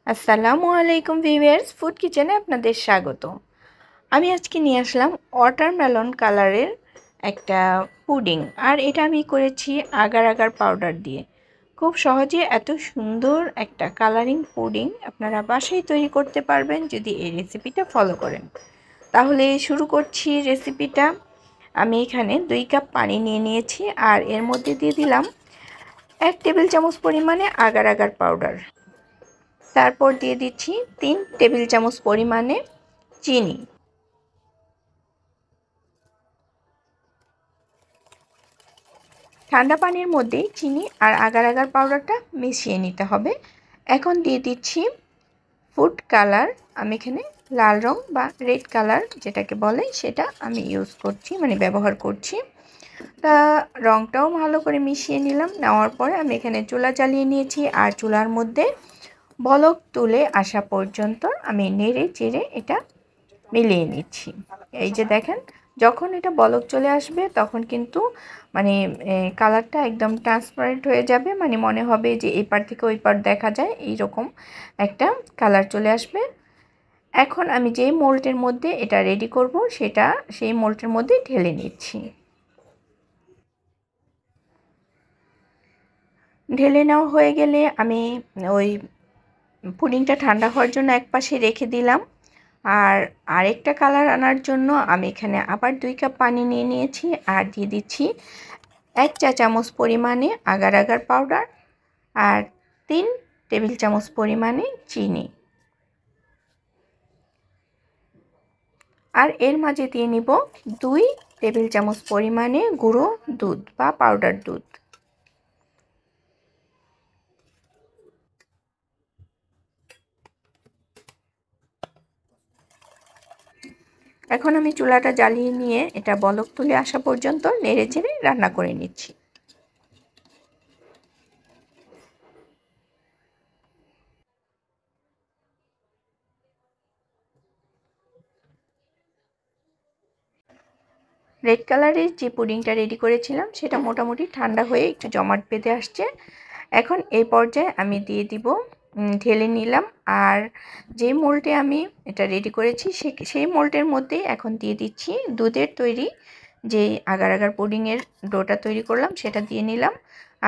আসসালামু আলাইকুম viewers, food কিচেনে আপনাদের স্বাগত। আমি আজকে নিয়ে আসলাম ওয়াটারমেলন কালারের একটা পুডিং, আর এটা আমি করেছি আগার আগার পাউডার দিয়ে। খুব সহজে এত সুন্দর একটা কালারিং পুডিং আপনারা বাসায় তৈরি করতে পারবেন যদি এই রেসিপিটা ফলো করেন। তাহলে শুরু করছি রেসিপিটা। আমি এখানে 2 কাপ পানি নিয়ে নিয়েছি, আর এর মধ্যে দিয়ে দিলাম 1 টেবিল চামচ পরিমাণে আগার আগার পাউডার। তারপর দিয়ে দিচ্ছি 3 টেবিল চামচ পরিমাণে চিনি। ঠান্ডা পানির মধ্যে চিনি আর আগার আগার পাউডারটা মিশিয়ে নিতে হবে। এখন দিয়ে দিচ্ছি ফুড কালার। আমি এখানে লাল রং বা রেড কালার যেটাকে বলে সেটা আমি ইউজ করছি, মানে ব্যবহার করছি। তা রংটাও ভালো করে মিশিয়ে নিলাম। নেওয়ার পরে আমি এখানে চুলা জ্বালিয়ে নিয়েছি, আর চুলার মধ্যে বলক তুলে আসা পর্যন্ত আমি নেড়ে চেড়ে এটা মিলিয়ে নিচ্ছি। এই যে দেখেন, যখন এটা বলক চলে আসবে তখন কিন্তু মানে কালারটা একদম ট্রান্সপারেন্ট হয়ে যাবে, মানে মনে হবে যে এই পার থেকে ওই পার দেখা যায়, এইরকম একটা কালার চলে আসবে। এখন আমি যেই মোল্ডের মধ্যে এটা রেডি করব সেই মোল্ডের মধ্যে ঢেলে নিচ্ছি। ঢেলে নেওয়া হয়ে গেলে আমি ওই পুডিংটা ঠান্ডা হওয়ার জন্য একপাশে রেখে দিলাম। আর আরেকটা কালার আনার জন্য আমি এখানে আবার 2 কাপ পানি নিয়ে নিয়েছি, আর দিয়ে দিচ্ছি 1 চা চামচ পরিমাণে আগার আগার পাউডার আর 3 টেবিল চামচ পরিমাণে চিনি। আর এর মাঝে দিয়ে নিব 2 টেবিল চামচ পরিমাণে গুঁড়ো দুধ বা পাউডার দুধ। এখন আমি চুলাটা জ্বালিয়ে নিয়ে এটা বলক তুলে আসা পর্যন্ত নেড়েচেড়ে রান্না করে নিচ্ছি। রেড কালারের যে পুডিংটা রেডি করেছিলাম সেটা মোটামুটি ঠান্ডা হয়ে একটু জমাট বেঁধে আসছে। এখন এই পর্যায়ে আমি দিয়ে দিব, ঢেলে নিলাম। আর যে মোল্ডে আমি এটা রেডি করেছি সেই মোল্ডের মধ্যেই এখন দিয়ে দিচ্ছি দুধের তৈরি যে আগার আগার পুডিংয়ের ডোটা তৈরি করলাম সেটা দিয়ে নিলাম।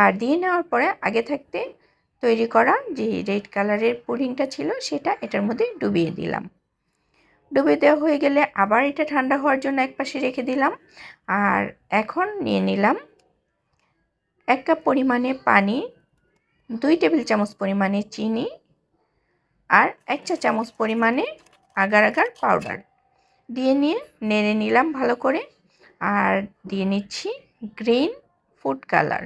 আর দিয়ে নেওয়ার পরে আগে থাকতে তৈরি করা যে রেড কালারের পুডিংটা ছিল সেটা এটার মধ্যে ডুবিয়ে দিলাম। ডুবে দেওয়া হয়ে গেলে আবার এটা ঠান্ডা হওয়ার জন্য একপাশে রেখে দিলাম। আর এখন নিয়ে নিলাম 1 কাপ পরিমাণে পানি, 2 টেবিল চামচ পরিমাণে চিনি আর 1 চা চামচ পরিমাণে আগার আগার পাউডার দিয়ে নিয়ে নেড়ে নিলাম ভালো করে। আর দিয়ে নিচ্ছি গ্রিন ফুড কালার।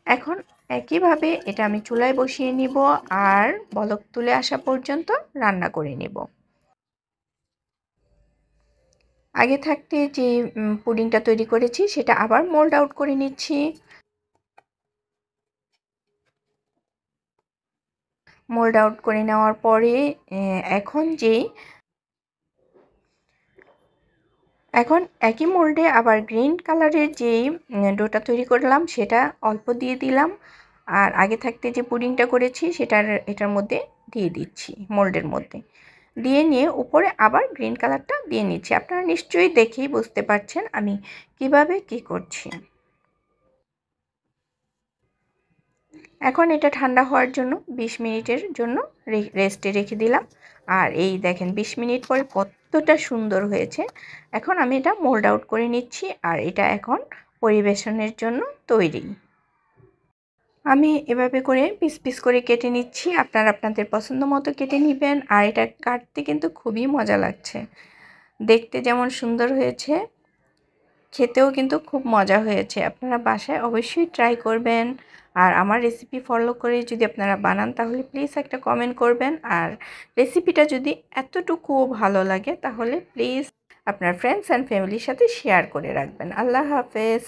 এখন একইভাবে এটা আমি চুলায় বসিয়ে নিব, আর বলক তুলে আসা পর্যন্ত রান্না করে নিব। আগে থাকতে যে পুডিংটা তৈরি করেছি সেটা আবার মোল্ড আউট করে নিচ্ছি। মোল্ড আউট করে নেওয়ার পরে এখন একই মোল্ডে আবার গ্রিন কালারের যে ডোটা তৈরি করলাম সেটা অল্প দিয়ে দিলাম। আর আগে থাকতে যে পুডিংটা করেছি এটার মধ্যে দিয়ে দিচ্ছি, মোল্ডের মধ্যে দিয়ে নিয়ে উপরে আবার গ্রিন কালারটা দিয়ে নিচ্ছি। আপনারা নিশ্চয়ই দেখেই বুঝতে পারছেন আমি কিভাবে কি করছি। এখন এটা ঠান্ডা হওয়ার জন্য 20 মিনিটের জন্য রেস্টে রেখে দিলাম। আর এই দেখেন 20 মিনিট পরে কতটা সুন্দর হয়েছে। এখন আমি এটা মোল্ড আউট করে নিচ্ছি, আর এটা এখন পরিবেশনের জন্য তৈরি। আমি এভাবে করে পিস পিস করে কেটে নিচ্ছি, আপনারা আপনাদের পছন্দ মতো কেটে নেবেন। আর এটা কাটতে কিন্তু খুবই মজা লাগছে, দেখতে যেমন সুন্দর হয়েছে খেতেও কিন্তু খুব মজা হয়েছে। আপনারা বাসায় অবশ্যই ট্রাই করবেন। আর আমার রেসিপি ফলো করে যদি আপনারা বানান তাহলে প্লিজ একটা কমেন্ট করবেন। আর রেসিপিটা যদি এতটুকুও ভালো লাগে তাহলে প্লিজ আপনার ফ্রেন্ডস অ্যান্ড ফ্যামিলির সাথে শেয়ার করে রাখবেন। আল্লাহ হাফেজ।